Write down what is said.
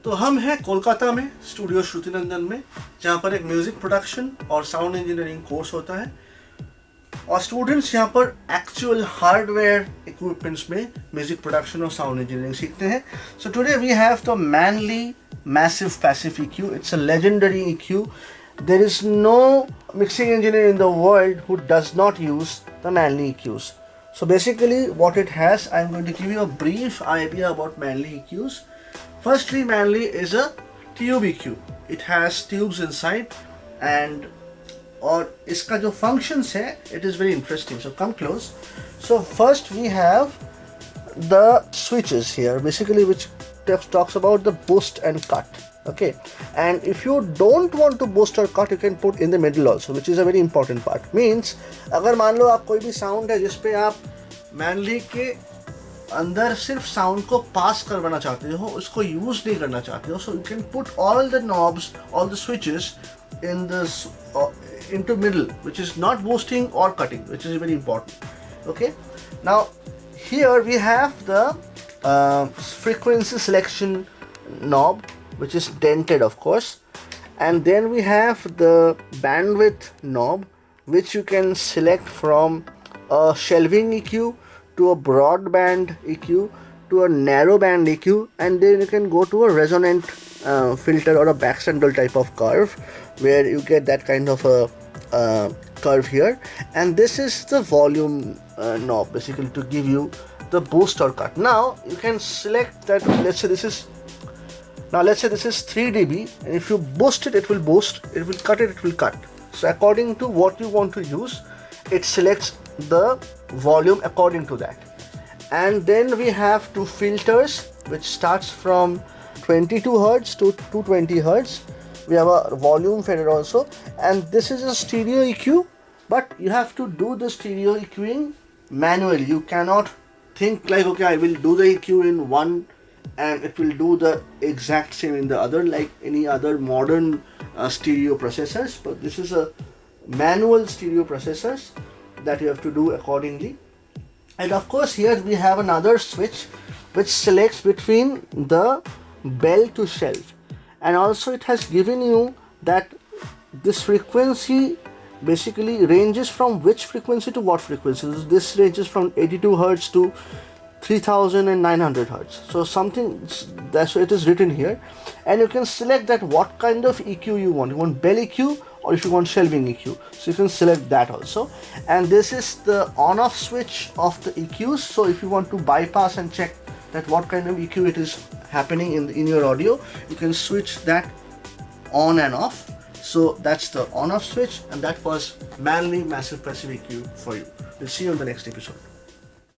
तो हम हैं कोलकाता में स्टूडियो श्रुति नंदन में, जहाँ पर एक म्यूजिक प्रोडक्शन और साउंड इंजीनियरिंग कोर्स होता है और स्टूडेंट्स यहाँ पर एक्चुअल हार्डवेयर इक्विपमेंट्स में म्यूजिक प्रोडक्शन और साउंड इंजीनियरिंग सीखते हैं. So today we have the Manley Massive Passive EQ. It's a legendary EQ. There is no mixing engineer in the world who does not use the Manley EQs. So basically what it has, I'm going to give you a brief idea about Manley EQs. Firstly, Manley is a tube EQ. It has tubes inside and और इसका जो functions है, it is very interesting. So come close. So first we have the switches here, basically which talks about the boost and cut. Okay, and if you don't want to boost or cut, you can put in the middle also, which is a very important part. Means अगर मान लो आप कोई भी sound है जिसपे आप Manley के अंदर सिर्फ साउंड को पास करवाना चाहते हो, उसको यूज नहीं करना चाहते हो, so you can put all the knobs, all the switches in this into middle, which is not boosting or cutting, which is very important. Okay, now here we have the frequency selection knob, which is dented of course, and then we have the bandwidth knob, which you can select from a shelving EQ to a broadband EQ to a narrow band EQ, and then you can go to a resonant filter or a backcentral type of curve where you get that kind of a curve here. And this is the volume knob, basically to give you the boost or cut. Now you can select that. Let's say this is 3 dB, and if you boost it, it will boost, it will cut it, it will cut. So according to what you want to use, it selects the volume according to that. And then we have two filters which starts from 22 Hz to 220 Hz. We have a volume fader also, and this is a stereo EQ, but you have to do the stereo EQing manually. You cannot think like, okay, I will do the EQ in one and it will do the exact same in the other, like any other modern stereo processors. But this is a manual stereo processors that you have to do accordingly. And of course here we have another switch which selects between the bell to shelf, and also it has given you that this frequency basically ranges from which frequency to what frequency. This ranges from 82 Hz to 3900 Hz. So something that's it is written here, and you can select that what kind of EQ you want. You want bell EQ or if you want shelving EQ, so you can select that also. And this is the on off switch of the EQs. So if you want to bypass and check that what kind of EQ it is happening in your audio, you can switch that on and off. So that's the on off switch, and that was Manley Massive Passive EQ for you. We'll see you on the next episode.